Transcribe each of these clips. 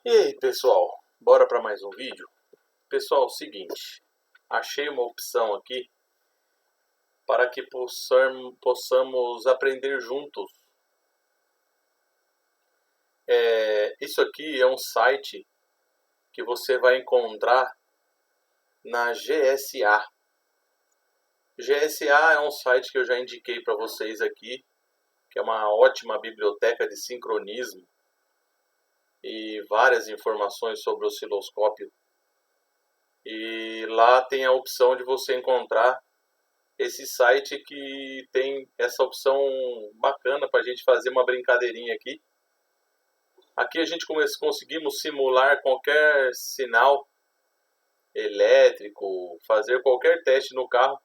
E aí, pessoal, bora para mais um vídeo? Pessoal, é o seguinte, achei uma opção aqui para que possamos aprender juntos. Isso aqui é um site que você vai encontrar na GSA. GSA é um site que eu já indiquei para vocês aqui, que é uma ótima biblioteca de sincronismo e várias informações sobre o osciloscópio. E lá tem a opção de você encontrar esse site que tem essa opção bacana para a gente fazer uma brincadeirinha aqui. Aqui a gente conseguimos simular qualquer sinal elétrico, fazer qualquer teste no carro.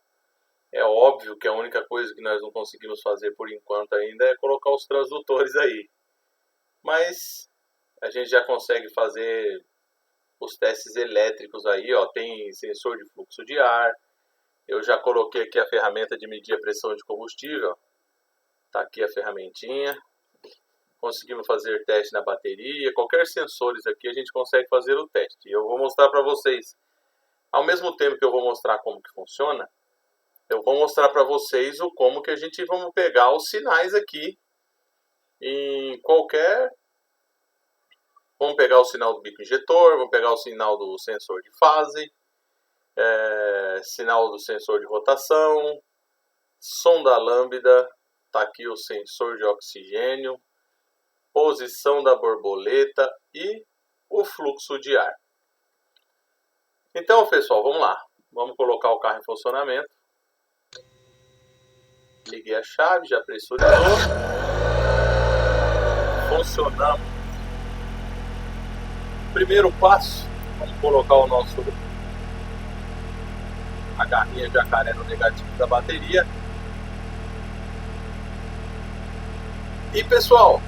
É óbvio que a única coisa que nós não conseguimos fazer por enquanto ainda é colocar os transdutores aí. Mas a gente já consegue fazer os testes elétricos aí, ó. Tem sensor de fluxo de ar. Eu já coloquei aqui a ferramenta de medir a pressão de combustível. Tá aqui a ferramentinha. Conseguimos fazer teste na bateria. Qualquer sensores aqui a gente consegue fazer o teste. Eu vou mostrar para vocês. Ao mesmo tempo que eu vou mostrar como que funciona, eu vou mostrar para vocês como que a gente vamos pegar os sinais aqui em qualquer. Vamos pegar o sinal do bico injetor, vamos pegar o sinal do sensor de fase, sinal do sensor de rotação, som da lambda, tá aqui o sensor de oxigênio, posição da borboleta e o fluxo de ar. Então, pessoal, vamos lá. Vamos colocar o carro em funcionamento. Liguei a chave, já pressurizou. Funcionamos. Primeiro passo, vamos colocar a garrinha jacaré no negativo da bateria. E pessoal,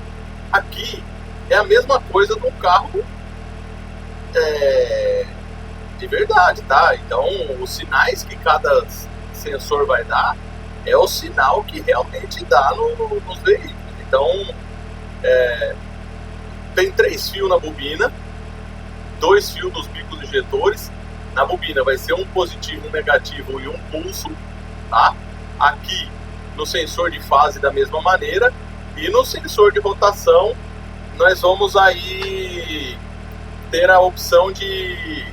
aqui é a mesma coisa do carro de verdade, tá? Então os sinais que cada sensor vai dar é o sinal que realmente dá nos veículos. Então tem 3 fios na bobina, 2 fios dos bicos injetores. Na bobina vai ser um positivo, um negativo e um pulso, tá? Aqui no sensor de fase da mesma maneira, e no sensor de rotação nós vamos aí ter a opção de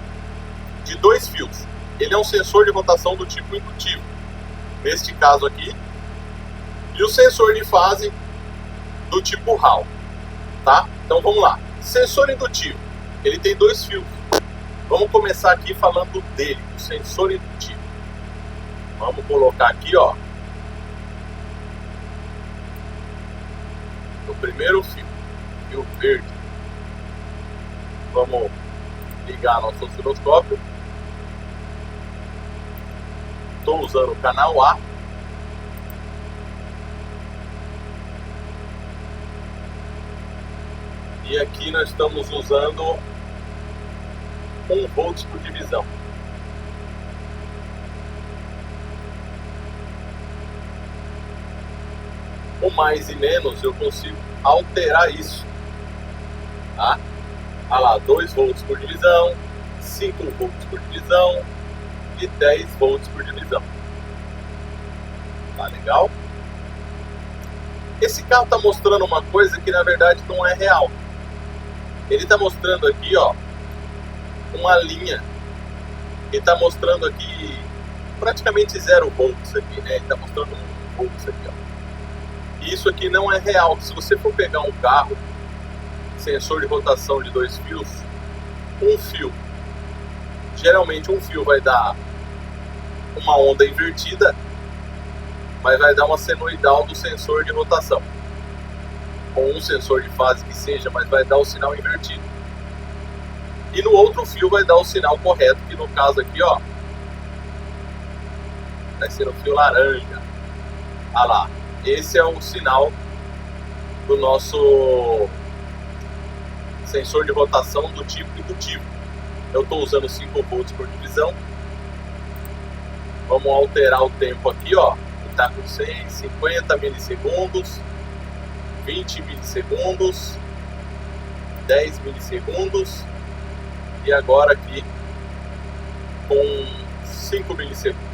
2 fios. Ele é um sensor de rotação do tipo indutivo, neste caso aqui, e o sensor de fase do tipo Hall, tá? Então vamos lá. Sensor indutivo, ele tem 2 fios. Vamos começar aqui falando dele, o sensor indutivo. Vamos colocar aqui, ó, no primeiro fio verde. Vamos ligar nosso osciloscópio. Estou usando o canal A. E aqui nós estamos usando 1 volts por divisão. O mais e menos eu consigo alterar isso, tá? Olha lá, 2 volts por divisão, 5 volts por divisão e 10 volts por divisão. Tá legal? Esse carro está mostrando uma coisa que na verdade não é real. Ele está mostrando aqui, ó, uma linha. Ele está mostrando aqui praticamente 0 volts aqui, né? Ele está mostrando 1 volts aqui, ó. E isso aqui não é real. Se você for pegar um carro, sensor de rotação de 2 fios, um fio, geralmente um fio vai dar uma onda invertida, mas vai dar uma senoidal do sensor de rotação, ou um sensor de fase que seja, mas vai dar o sinal invertido. E no outro fio vai dar o sinal correto, que no caso aqui, ó, vai ser o fio laranja. Ah lá, esse é o sinal do nosso sensor de rotação do tipo indutivo. Eu estou usando 5 volts por divisão. Vamos alterar o tempo aqui, ó. Está com 150 milissegundos, 20 milissegundos, 10 milissegundos e agora aqui com 5 milissegundos.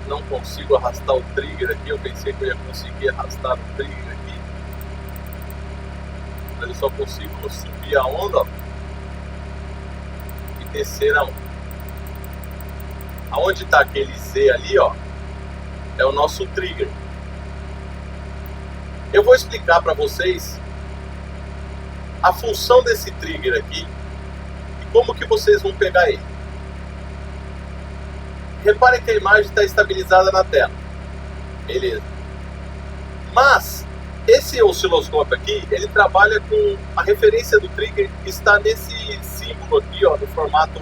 Não consigo arrastar o trigger aqui, eu pensei que eu ia conseguir arrastar o trigger aqui, mas eu só consigo subir a onda, ó, e descer a onda. Aonde está aquele Z ali, ó, é o nosso trigger. Eu vou explicar para vocês a função desse trigger aqui e como que vocês vão pegar ele. Reparem que a imagem está estabilizada na tela, beleza? Mas esse osciloscópio aqui, ele trabalha com a referência do trigger que está nesse símbolo aqui, ó, no formato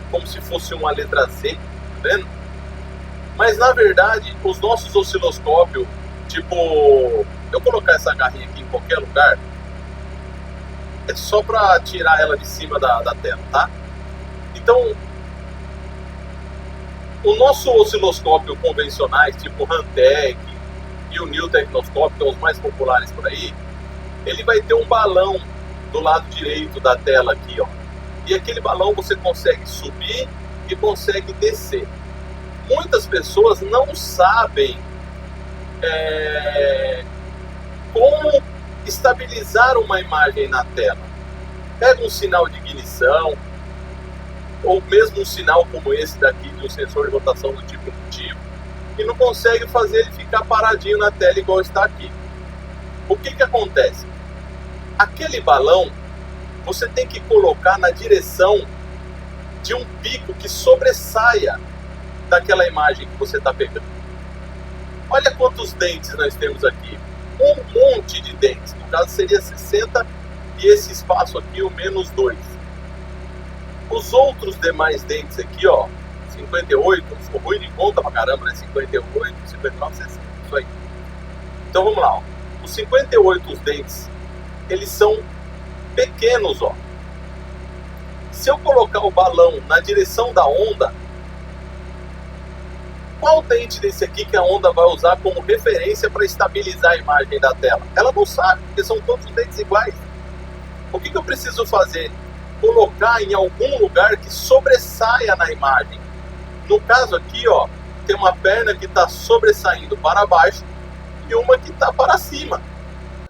como se fosse uma letra Z, tá vendo? Mas na verdade, os nossos osciloscópios, tipo, eu colocar essa garrinha aqui em qualquer lugar, é só para tirar ela de cima da tela, tá? Então, o nosso osciloscópio convencionais, tipo Hantek e o New Technoscope, que são os mais populares por aí, ele vai ter um balão do lado direito da tela aqui, ó. E aquele balão você consegue subir e consegue descer. Muitas pessoas não sabem como estabilizar uma imagem na tela. Pega um sinal de ignição, ou mesmo um sinal como esse daqui de um sensor de rotação do tipo indutivo, e não consegue fazer ele ficar paradinho na tela igual está aqui. O que acontece? Aquele balão você tem que colocar na direção de um pico que sobressaia daquela imagem que você está pegando. Olha quantos dentes nós temos aqui. Um monte de dentes. No caso seria 60 e esse espaço aqui o menos 2. Os outros demais dentes aqui, ó, 58, ficou ruim de conta pra caramba, né? 58, 59, 60, isso aí. Então vamos lá, ó. Os 58 dentes, eles são pequenos, ó. Se eu colocar o balão na direção da onda, qual dente desse aqui que a onda vai usar como referência para estabilizar a imagem da tela? Ela não sabe, porque são todos dentes iguais. O que eu preciso fazer? Colocar em algum lugar que sobressaia na imagem. No caso aqui, ó, tem uma perna que está sobressaindo para baixo e uma que está para cima.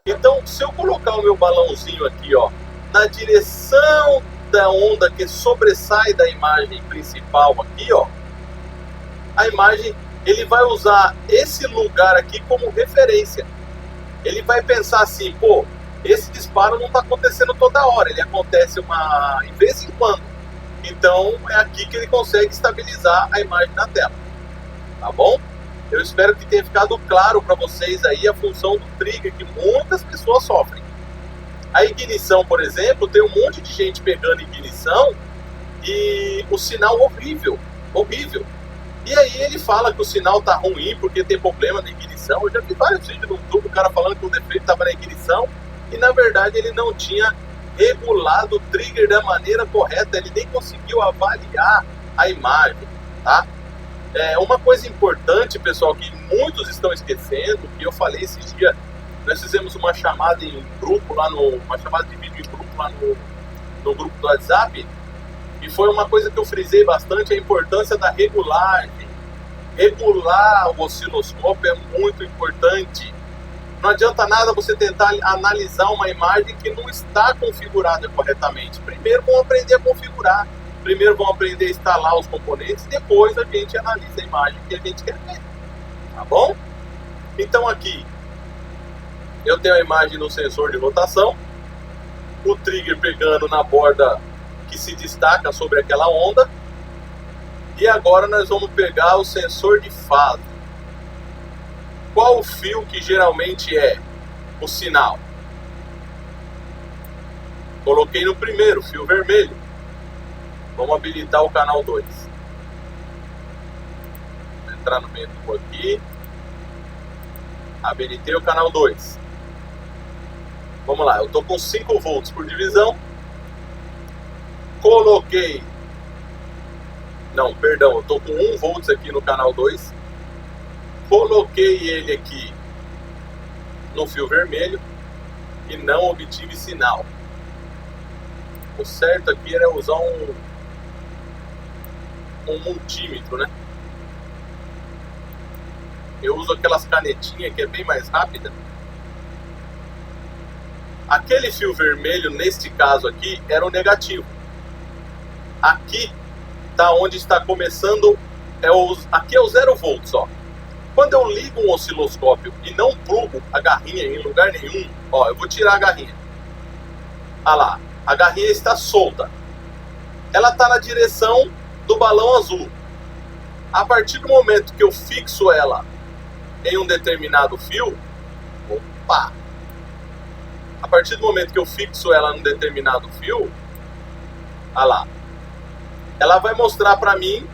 Então, se eu colocar o meu balãozinho aqui, ó, na direção da onda que sobressai da imagem principal aqui, ó, a imagem, ele vai usar esse lugar aqui como referência. Ele vai pensar assim, pô, esse disparo não está acontecendo toda hora, ele acontece de vez em quando. Então é aqui que ele consegue estabilizar a imagem na tela. Tá bom? Eu espero que tenha ficado claro para vocês aí a função do trigger que muitas pessoas sofrem. A ignição, por exemplo, tem um monte de gente pegando ignição e o sinal horrível, horrível. E aí ele fala que o sinal tá ruim porque tem problema na ignição. Eu já vi vários vídeos no YouTube, o cara falando que o defeito estava na ignição e na verdade ele não tinha regulado o trigger da maneira correta, ele nem conseguiu avaliar a imagem, tá? Uma coisa importante, pessoal, que muitos estão esquecendo, que eu falei esses dias, nós fizemos uma chamada em grupo uma chamada de vídeo em grupo lá no grupo do WhatsApp, e foi uma coisa que eu frisei bastante, a importância da regulagem. Regular o osciloscópio é muito importante. Não adianta nada você tentar analisar uma imagem que não está configurada corretamente. Primeiro vão aprender a configurar, primeiro vão aprender a instalar os componentes, depois a gente analisa a imagem que a gente quer ver. Tá bom? Então aqui eu tenho a imagem no sensor de rotação, o trigger pegando na borda que se destaca sobre aquela onda, e agora nós vamos pegar o sensor de fase. Qual o fio que geralmente é o sinal? Coloquei no primeiro, fio vermelho. Vamos habilitar o canal 2. Vou entrar no menu aqui. Habilitei o canal 2. Vamos lá, eu estou com 5 volts por divisão. Coloquei... Não, perdão, eu estou com 1 volts aqui no canal 2. Coloquei ele aqui no fio vermelho e não obtive sinal. O certo aqui era usar um multímetro, né? Eu uso aquelas canetinhas que é bem mais rápida. Aquele fio vermelho, neste caso aqui, era o negativo. Aqui tá onde está começando, aqui é o 0 volts, ó. Quando eu ligo um osciloscópio e não plugo a garrinha em lugar nenhum, ó, eu vou tirar a garrinha. Ah lá, a garrinha está solta. Ela está na direção do balão azul. A partir do momento que eu fixo ela em um determinado fio, opa! A partir do momento que eu fixo ela num determinado fio, ah lá, ela vai mostrar para mim,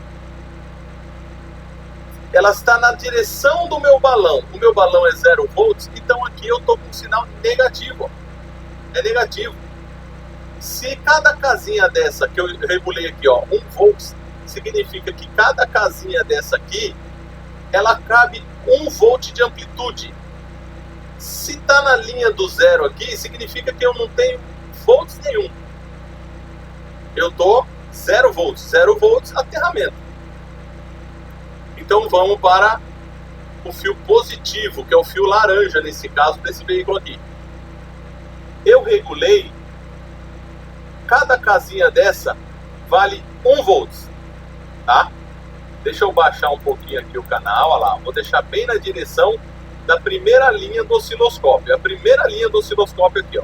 ela está na direção do meu balão. O meu balão é 0 volts, então aqui eu estou com um sinal negativo. Ó. É negativo. Se cada casinha dessa que eu regulei aqui, ó, 1 volts, significa que cada casinha dessa aqui, ela cabe 1 volt de amplitude. Se está na linha do 0 aqui, significa que eu não tenho volts nenhum. Eu estou 0 volts aterramento. Então vamos para o fio positivo, que é o fio laranja nesse caso desse veículo aqui. Eu regulei, cada casinha dessa vale 1 volts, tá? Deixa eu baixar um pouquinho aqui o canal, olha lá, vou deixar bem na direção da primeira linha do osciloscópio. A primeira linha do osciloscópio aqui, ó.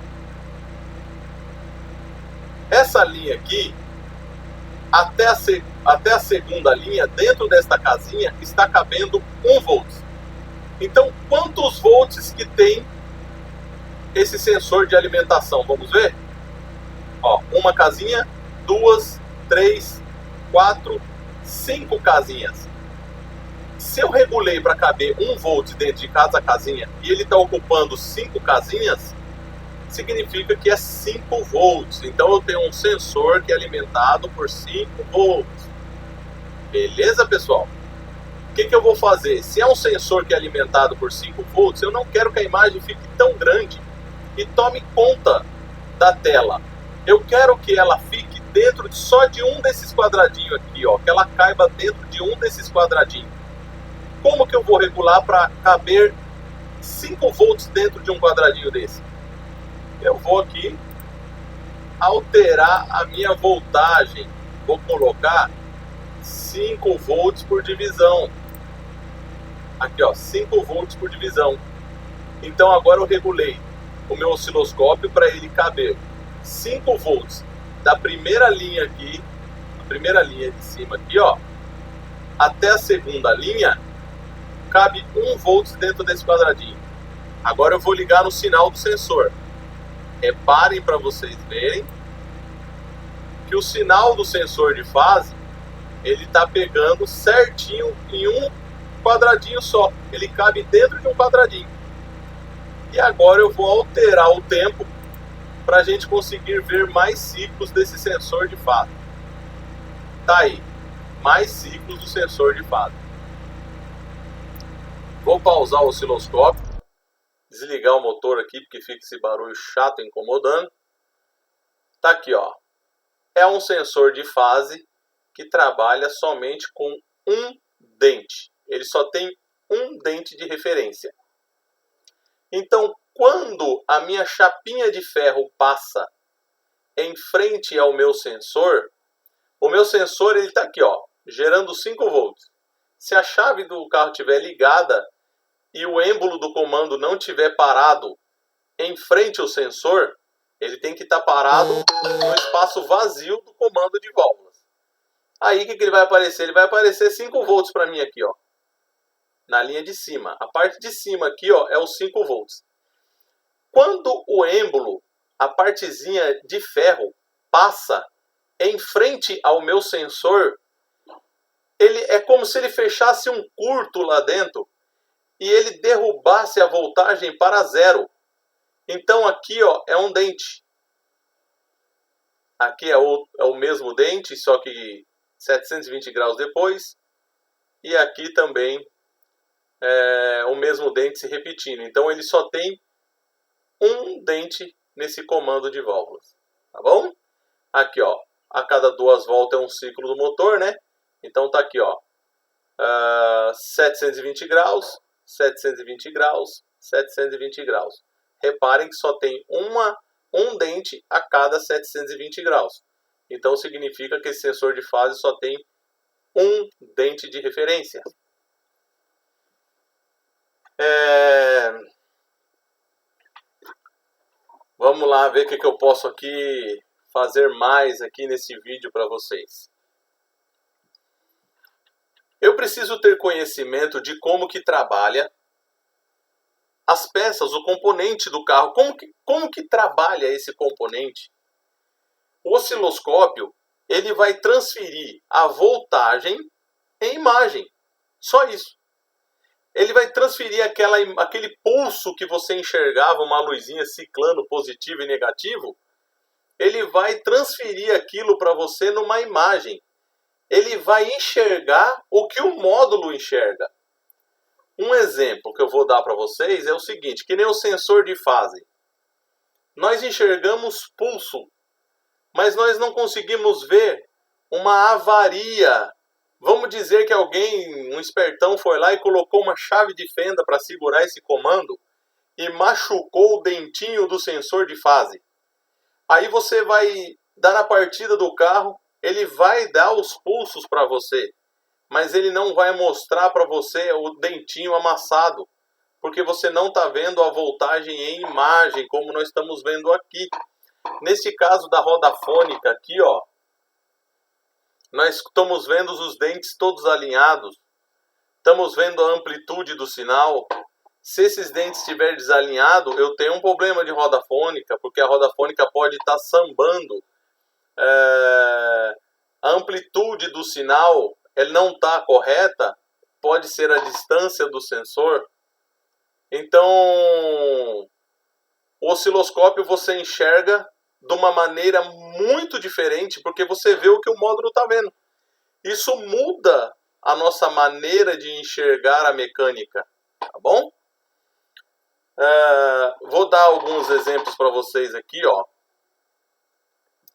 Essa linha aqui, até a segunda linha, dentro desta casinha, está cabendo 1 volts. Então, quantos volts que tem esse sensor de alimentação? Vamos ver? Ó, uma casinha, 2, 3, 4, 5 casinhas. Se eu regulei para caber 1 volt dentro de cada casinha e ele está ocupando 5 casinhas, significa que é 5 volts. Então eu tenho um sensor que é alimentado por 5 volts. Beleza, pessoal? O que eu vou fazer? Se é um sensor que é alimentado por 5 volts, eu não quero que a imagem fique tão grande e tome conta da tela. Eu quero que ela fique dentro só de um desses quadradinhos aqui, ó, que ela caiba dentro de um desses quadradinhos. Como que eu vou regular para caber 5 volts dentro de um quadradinho desse? Eu vou aqui alterar a minha voltagem. Vou colocar 5 volts por divisão. Aqui, ó, 5 volts por divisão. Então agora eu regulei o meu osciloscópio para ele caber 5 volts da primeira linha aqui, a primeira linha de cima aqui, ó, até a segunda linha, cabe 1 volts dentro desse quadradinho. Agora eu vou ligar no sinal do sensor. Reparem para vocês verem que o sinal do sensor de fase, ele está pegando certinho em um quadradinho só. Ele cabe dentro de um quadradinho. E agora eu vou alterar o tempo para a gente conseguir ver mais ciclos desse sensor de fase. Tá aí, mais ciclos do sensor de fase. Vou pausar o osciloscópio, desligar o motor aqui porque fica esse barulho chato incomodando. Tá aqui, ó. É um sensor de fase que trabalha somente com um dente. Ele só tem um dente de referência. Então, quando a minha chapinha de ferro passa em frente ao meu sensor, o meu sensor está aqui, ó, gerando 5 volts. Se a chave do carro estiver ligada e o êmbolo do comando não estiver parado em frente ao sensor, ele tem que estar parado no espaço vazio do comando de válvulas. Aí o que ele vai aparecer? Ele vai aparecer 5 volts para mim aqui, ó, na linha de cima. A parte de cima aqui, ó, é os 5 volts. Quando o êmbolo, a partezinha de ferro, passa em frente ao meu sensor, ele é como se ele fechasse um curto lá dentro e ele derrubasse a voltagem para 0. Então aqui, ó, é um dente. Aqui é o mesmo dente, só que 720 graus depois. E aqui também o mesmo dente se repetindo. Então ele só tem um dente nesse comando de válvulas, tá bom? Aqui, ó, a cada 2 voltas é um ciclo do motor, né? Então tá aqui, ó, 720 graus, 720 graus, 720 graus. Reparem que só tem um dente a cada 720 graus. Então significa que esse sensor de fase só tem um dente de referência. Vamos lá ver o que eu posso aqui fazer mais aqui nesse vídeo para vocês. Eu preciso ter conhecimento de como que trabalha as peças, o componente do carro, como que trabalha esse componente. O osciloscópio, ele vai transferir a voltagem em imagem, só isso. Ele vai transferir aquele pulso que você enxergava, uma luzinha ciclando positivo e negativo, ele vai transferir aquilo para você numa imagem. Ele vai enxergar o que o módulo enxerga. Um exemplo que eu vou dar para vocês é o seguinte, que nem o sensor de fase. Nós enxergamos pulso, mas nós não conseguimos ver uma avaria. Vamos dizer que alguém, um espertão, foi lá e colocou uma chave de fenda para segurar esse comando e machucou o dentinho do sensor de fase. Aí você vai dar na partida do carro, ele vai dar os pulsos para você, mas ele não vai mostrar para você o dentinho amassado, porque você não está vendo a voltagem em imagem, como nós estamos vendo aqui. Nesse caso da roda fônica aqui, ó, nós estamos vendo os dentes todos alinhados, estamos vendo a amplitude do sinal. Se esses dentes estiverem desalinhados, eu tenho um problema de roda fônica, porque a roda fônica pode estar sambando. A amplitude do sinal ele não está correta, pode ser a distância do sensor. Então, o osciloscópio você enxerga de uma maneira muito diferente, porque você vê o que o módulo está vendo. Isso muda a nossa maneira de enxergar a mecânica, tá bom? Vou dar alguns exemplos para vocês aqui, ó.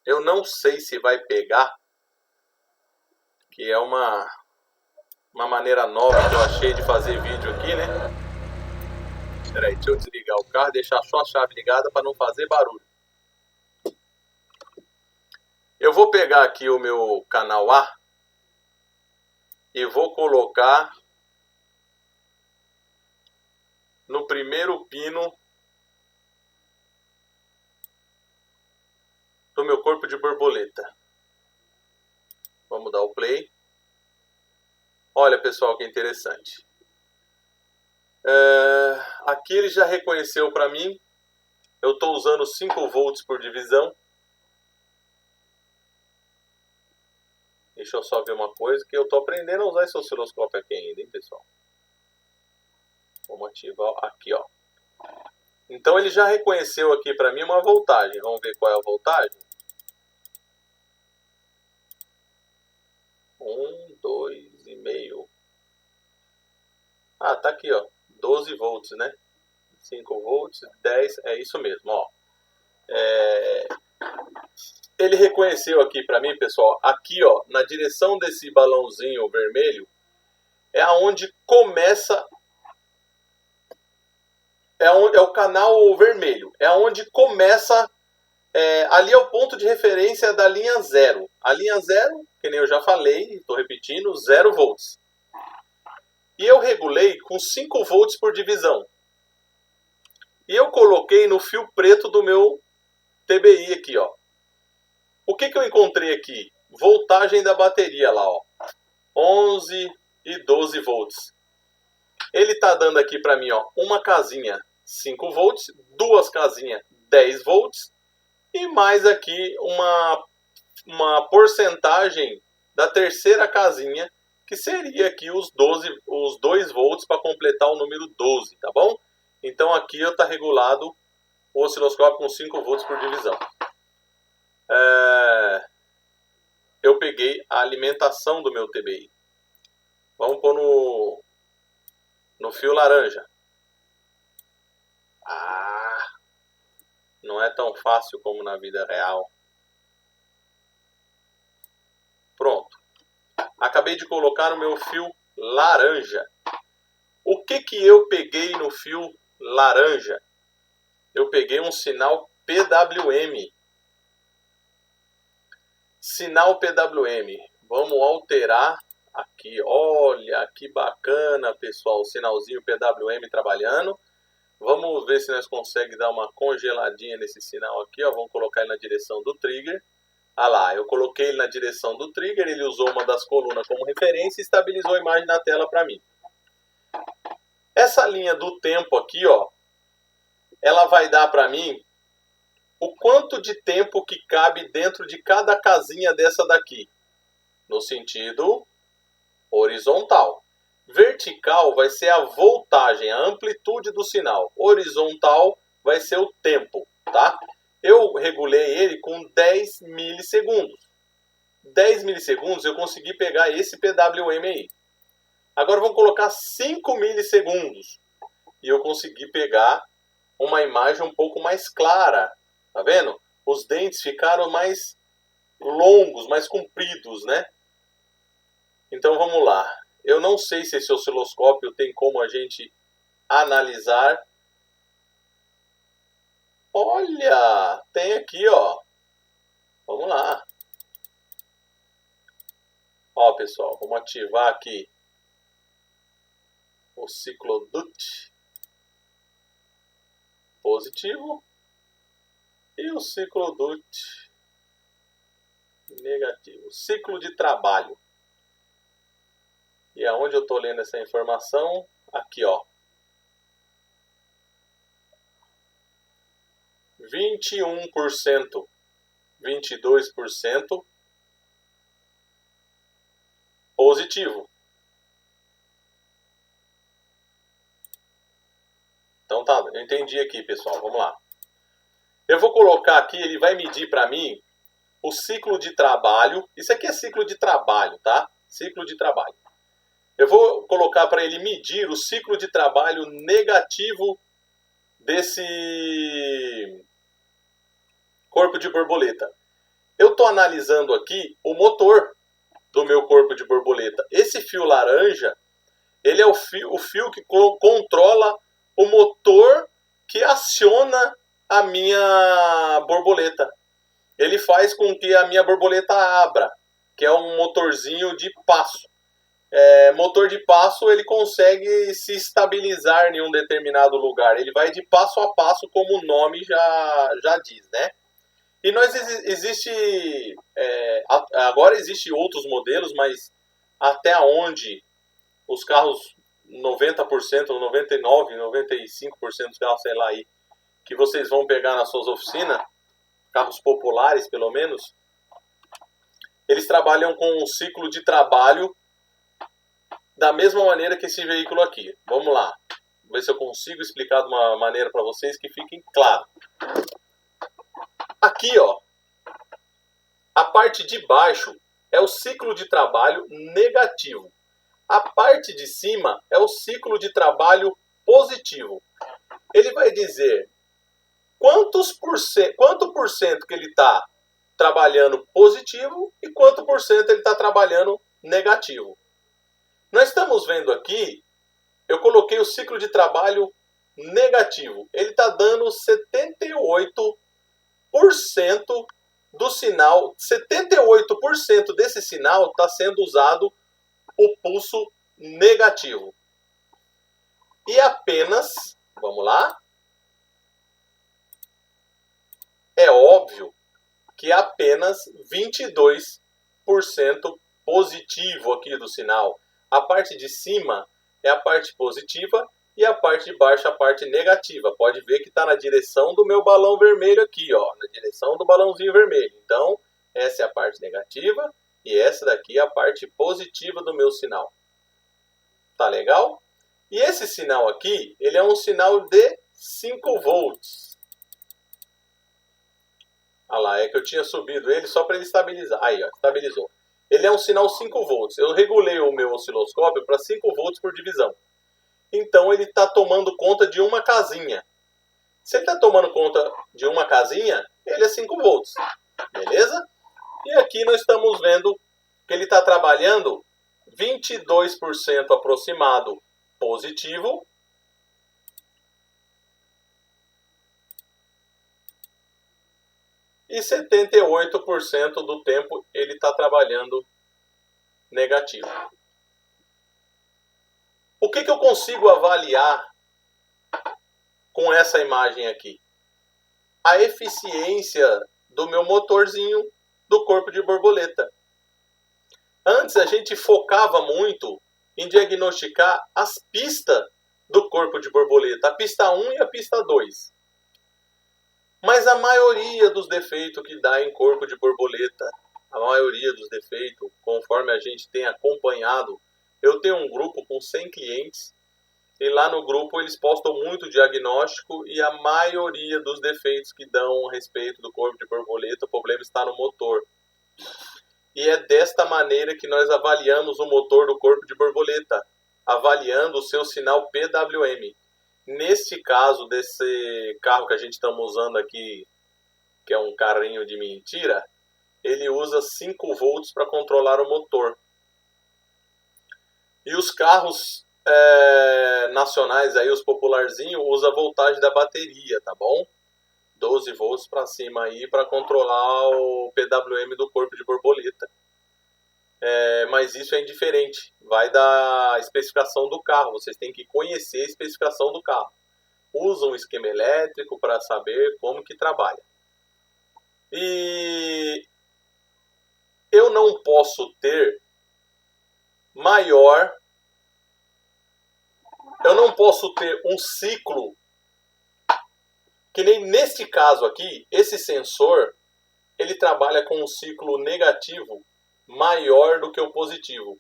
Eu não sei se vai pegar, que é uma maneira nova que eu achei de fazer vídeo aqui, né? Peraí, deixa eu desligar o carro e deixar só a chave ligada para não fazer barulho. Eu vou pegar aqui o meu canal A e vou colocar no primeiro pino do meu corpo de borboleta. Vamos dar o play. Olha, pessoal, que interessante. Aqui ele já reconheceu para mim. Eu estou usando 5 volts por divisão. Deixa eu só ver uma coisa, que eu estou aprendendo a usar esse osciloscópio aqui ainda, hein, pessoal. Vamos ativar aqui, ó. Então ele já reconheceu aqui para mim uma voltagem. Vamos ver qual é a voltagem. 1, 2,5. Ah, tá aqui, ó. 12 volts, né? 5 volts, 10, é isso mesmo, ó. Ele reconheceu aqui para mim, pessoal, aqui, ó, na direção desse balãozinho vermelho, é aonde começa, é o canal vermelho, é onde começa, ali é o ponto de referência da linha 0. A linha 0, que nem eu já falei, estou repetindo, 0 volts. E eu regulei com 5 volts por divisão. E eu coloquei no fio preto do meu TBI aqui, ó. O que eu encontrei aqui? Voltagem da bateria lá, ó. 11 e 12 volts. Ele tá dando aqui para mim, ó, uma casinha 5 volts, duas casinhas 10 volts e mais aqui uma porcentagem da terceira casinha, que seria aqui os 2 volts para completar o número 12, tá bom? Então aqui está regulado o osciloscópio com 5 volts por divisão. Eu peguei a alimentação do meu TBI. Vamos pôr no fio laranja. Ah, não é tão fácil como na vida real. Pronto. Acabei de colocar no meu fio laranja. O que eu peguei no fio laranja? Eu peguei um sinal PWM. Sinal PWM. Vamos alterar aqui. Olha que bacana, pessoal. O sinalzinho PWM trabalhando. Vamos ver se nós conseguimos dar uma congeladinha nesse sinal aqui. Ó. Vamos colocar ele na direção do trigger. Ah lá, eu coloquei ele na direção do trigger. Ele usou uma das colunas como referência e estabilizou a imagem na tela para mim. Essa linha do tempo aqui, ó, ela vai dar para mim o quanto de tempo que cabe dentro de cada casinha dessa daqui, no sentido horizontal. Vertical vai ser a voltagem, a amplitude do sinal. Horizontal vai ser o tempo, tá? Eu regulei ele com 10 milissegundos. 10 milissegundos eu consegui pegar esse PWM aí. Agora vamos colocar 5 milissegundos. E eu consegui pegar uma imagem um pouco mais clara. Tá vendo? Os dentes ficaram mais longos, mais compridos, né? Então vamos lá. Eu não sei se esse osciloscópio tem como a gente analisar. Olha, tem aqui, ó. Vamos lá. Ó, pessoal, vamos ativar aqui o ciclo DUT positivo e o ciclo DUT negativo. Ciclo de trabalho. E aonde eu estou lendo essa informação? Aqui, ó. 21%, 22% positivo. Então tá, eu entendi aqui, pessoal. Vamos lá. Eu vou colocar aqui, ele vai medir para mim o ciclo de trabalho. Isso aqui é ciclo de trabalho, tá? Ciclo de trabalho. Eu vou colocar para ele medir o ciclo de trabalho negativo desse corpo de borboleta. Eu estou analisando aqui o motor do meu corpo de borboleta. Esse fio laranja, ele é o fio que controla o motor que aciona a minha borboleta. Ele faz com que a minha borboleta abra, que é um motorzinho de passo. Motor de passo, ele consegue se estabilizar em um determinado lugar. Ele vai de passo a passo, como o nome já diz, né? E agora existem outros modelos, mas até onde os carros 90%, 99%, 95% dos carros, sei lá aí, que vocês vão pegar nas suas oficinas, carros populares pelo menos, eles trabalham com um ciclo de trabalho da mesma maneira que esse veículo aqui. Vamos lá, vou ver se eu consigo explicar de uma maneira para vocês que fiquem claro. Aqui, ó, a parte de baixo é o ciclo de trabalho negativo. A parte de cima é o ciclo de trabalho positivo. Ele vai dizer quanto por cento que ele está trabalhando positivo e quanto por cento ele está trabalhando negativo. Nós estamos vendo aqui, eu coloquei o ciclo de trabalho negativo. Ele está dando 78% do sinal, 78% desse sinal está sendo usado o pulso negativo. E apenas, vamos lá, é óbvio que apenas 22% positivo aqui do sinal. A parte de cima é a parte positiva e a parte de baixo a parte negativa. Pode ver que está na direção do meu balão vermelho aqui, ó, na direção do balãozinho vermelho. Então, essa é a parte negativa e essa daqui é a parte positiva do meu sinal. Tá legal? E esse sinal aqui, ele é um sinal de 5 volts. Olha lá, é que eu tinha subido ele só para ele estabilizar. Aí, ó, estabilizou. Ele é um sinal 5 volts. Eu regulei o meu osciloscópio para 5 volts por divisão. Então ele está tomando conta de uma casinha. Se ele está tomando conta de uma casinha, ele é 5 volts. Beleza? E aqui nós estamos vendo que ele está trabalhando 22% aproximado positivo e 78% do tempo ele está trabalhando negativo. O que eu consigo avaliar com essa imagem aqui? A eficiência do meu motorzinho do corpo de borboleta. Antes a gente focava muito em diagnosticar as pistas do corpo de borboleta, a pista 1 e a pista 2. Mas a maioria dos defeitos que dá em corpo de borboleta, a maioria dos defeitos, conforme a gente tem acompanhado, eu tenho um grupo com 100 clientes e lá no grupo eles postam muito diagnóstico e a maioria dos defeitos que dão a respeito do corpo de borboleta, o problema está no motor. E é desta maneira que nós avaliamos o motor do corpo de borboleta, avaliando o seu sinal PWM. Neste caso desse carro que a gente está usando aqui, que é um carrinho de mentira, ele usa 5 volts para controlar o motor. E os carros nacionais, aí, os popularzinhos, usam a voltagem da bateria, tá bom? 12 volts para cima aí para controlar o PWM do corpo de borboleta. Mas isso é indiferente, vai da especificação do carro, vocês têm que conhecer a especificação do carro. Usa um esquema elétrico para saber como que trabalha. E eu não posso ter um ciclo, que nem neste caso aqui, esse sensor, ele trabalha com um ciclo negativo maior do que o positivo.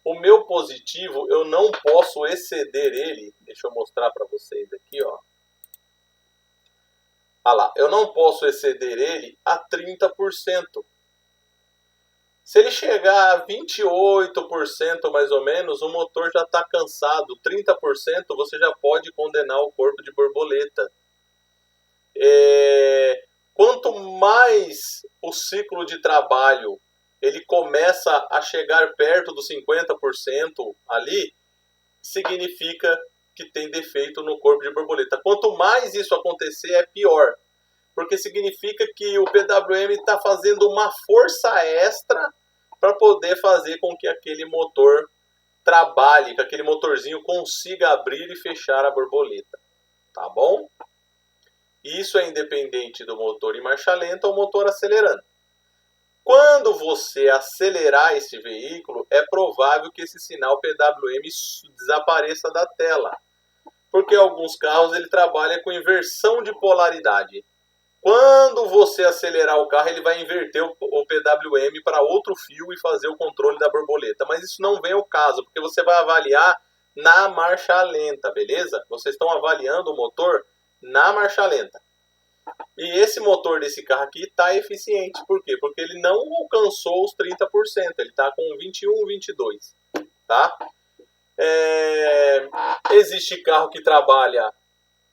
O meu positivo, eu não posso exceder ele. Deixa eu mostrar para vocês aqui, ó. Ah lá, eu não posso exceder ele a 30%. Se ele chegar a 28% mais ou menos, o motor já está cansado. 30% você já pode condenar o corpo de borboleta. Quanto mais o ciclo de trabalho ele começa a chegar perto dos 50% ali, significa que tem defeito no corpo de borboleta. Quanto mais isso acontecer, é pior. Porque significa que o PWM está fazendo uma força extra para poder fazer com que aquele motor trabalhe, que aquele motorzinho consiga abrir e fechar a borboleta. Tá bom? Isso é independente do motor em marcha lenta ou motor acelerando. Quando você acelerar esse veículo, é provável que esse sinal PWM desapareça da tela. Porque alguns carros ele trabalha com inversão de polaridade. Quando você acelerar o carro, ele vai inverter o PWM para outro fio e fazer o controle da borboleta. Mas isso não vem ao caso, porque você vai avaliar na marcha lenta, beleza? Vocês estão avaliando o motor na marcha lenta. E esse motor desse carro aqui está eficiente. Por quê? Porque ele não alcançou os 30%. Ele está com 21, 22. Tá? Existe carro que trabalha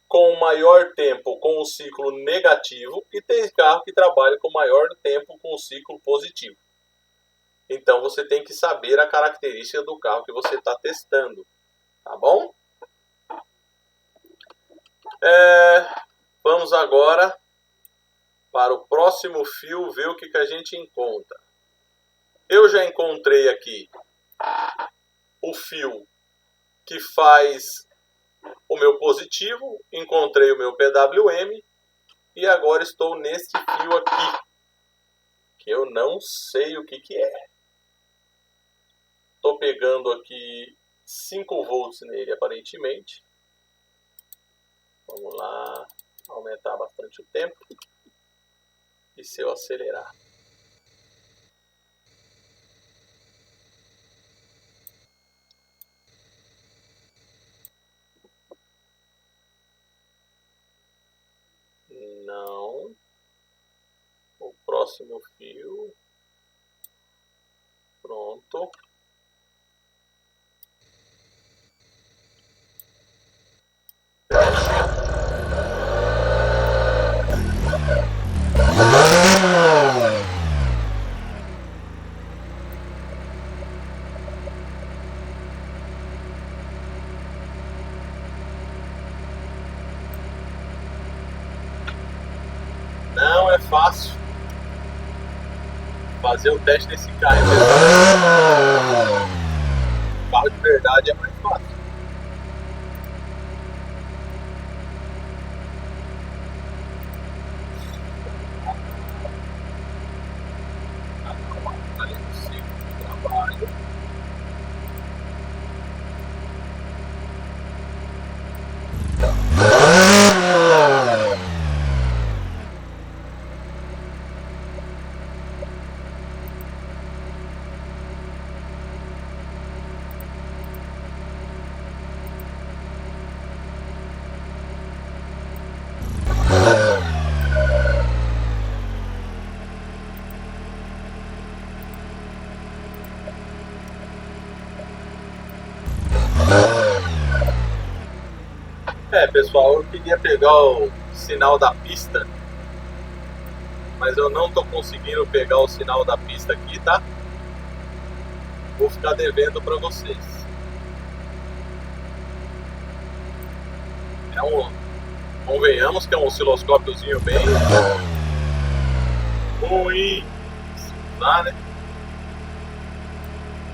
com maior tempo com o ciclo negativo e tem carro que trabalha com maior tempo com o ciclo positivo. Então você tem que saber a característica do carro que você está testando. Tá bom? Vamos agora para o próximo fio, ver o que a gente encontra. Eu já encontrei aqui o fio que faz o meu positivo, encontrei o meu PWM e agora estou nesse fio aqui, que eu não sei o que é. Estou pegando aqui 5 volts nele aparentemente. Vamos lá, aumentar bastante o tempo. E se eu acelerar? Não. O próximo fio. Pronto. fácil fazer o teste nesse carro. O carro de verdade é mais fácil. Pessoal, eu queria pegar o sinal da pista, mas eu não tô conseguindo pegar o sinal da pista aqui, tá? Vou ficar devendo para vocês. Convenhamos que é um osciloscópiozinho bem ruim, tá, né?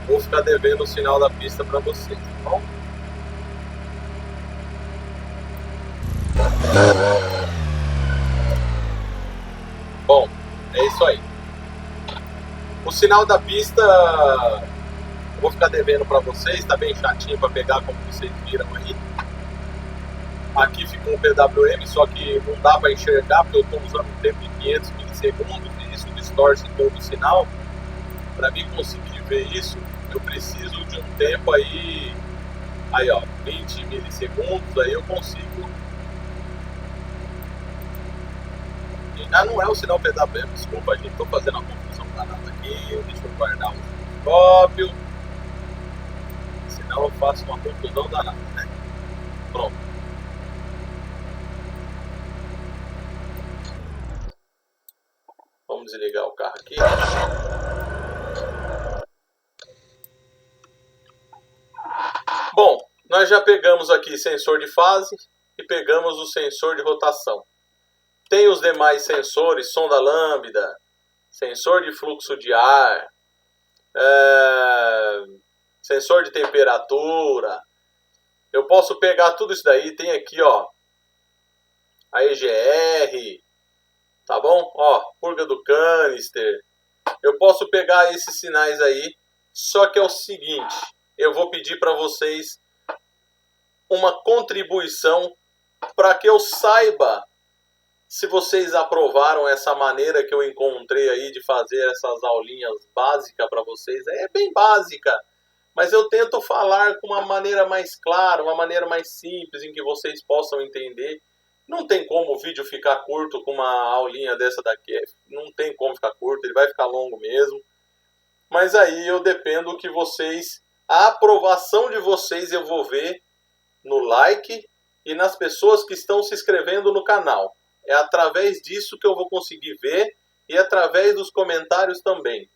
Vou ficar devendo o sinal da pista para vocês, tá bom? Bom, é isso aí. O sinal da pista eu vou ficar devendo para vocês, tá bem chatinho para pegar, como vocês viram aí. Aqui ficou um PWM, só que não dá para enxergar porque eu estou usando um tempo de 500 milissegundos e isso distorce todo o sinal. Para mim conseguir ver isso, eu preciso de um tempo aí ó, 20 milissegundos, aí eu consigo. Ah, não é o sinal PWM, desculpa, gente, estou fazendo uma confusão danada aqui, deixa eu guardar o osciloscópio, senão eu faço uma confusão danada, né? Pronto. Vamos desligar o carro aqui. Bom, nós já pegamos aqui sensor de fase e pegamos o sensor de rotação. Tem os demais sensores, sonda lambda, sensor de fluxo de ar, sensor de temperatura. Eu posso pegar tudo isso daí, tem aqui ó, a EGR, tá bom? Ó, purga do canister. Eu posso pegar esses sinais aí, só que é o seguinte, eu vou pedir para vocês uma contribuição para que eu saiba se vocês aprovaram essa maneira que eu encontrei aí de fazer essas aulinhas básicas para vocês. É bem básica, mas eu tento falar com uma maneira mais clara, uma maneira mais simples, em que vocês possam entender. Não tem como o vídeo ficar curto com uma aulinha dessa daqui. Não tem como ficar curto, ele vai ficar longo mesmo. Mas aí eu dependo que vocês... A aprovação de vocês eu vou ver no like e nas pessoas que estão se inscrevendo no canal. É através disso que eu vou conseguir ver e através dos comentários também.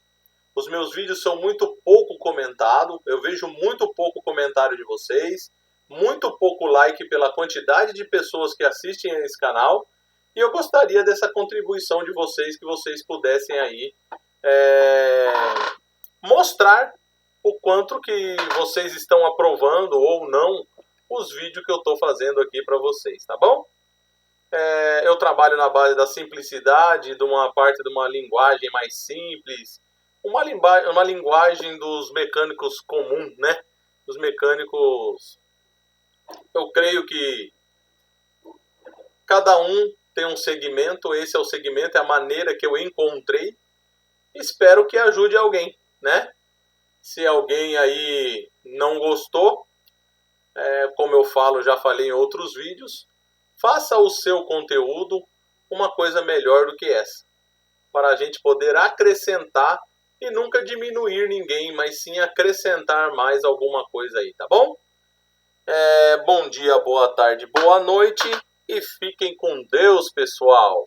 Os meus vídeos são muito pouco comentados, eu vejo muito pouco comentário de vocês, muito pouco like pela quantidade de pessoas que assistem a esse canal, e eu gostaria dessa contribuição de vocês, que vocês pudessem aí mostrar o quanto que vocês estão aprovando ou não os vídeos que eu estou fazendo aqui para vocês, tá bom? Eu trabalho na base da simplicidade, de uma parte de uma linguagem mais simples, uma linguagem dos mecânicos comuns, né? Dos mecânicos, eu creio que cada um tem um segmento, esse é o segmento, é a maneira que eu encontrei. Espero que ajude alguém, né? Se alguém aí não gostou, como eu falo, já falei em outros vídeos, faça o seu conteúdo uma coisa melhor do que essa, para a gente poder acrescentar e nunca diminuir ninguém, mas sim acrescentar mais alguma coisa aí, tá bom? Bom dia, boa tarde, boa noite e fiquem com Deus, pessoal!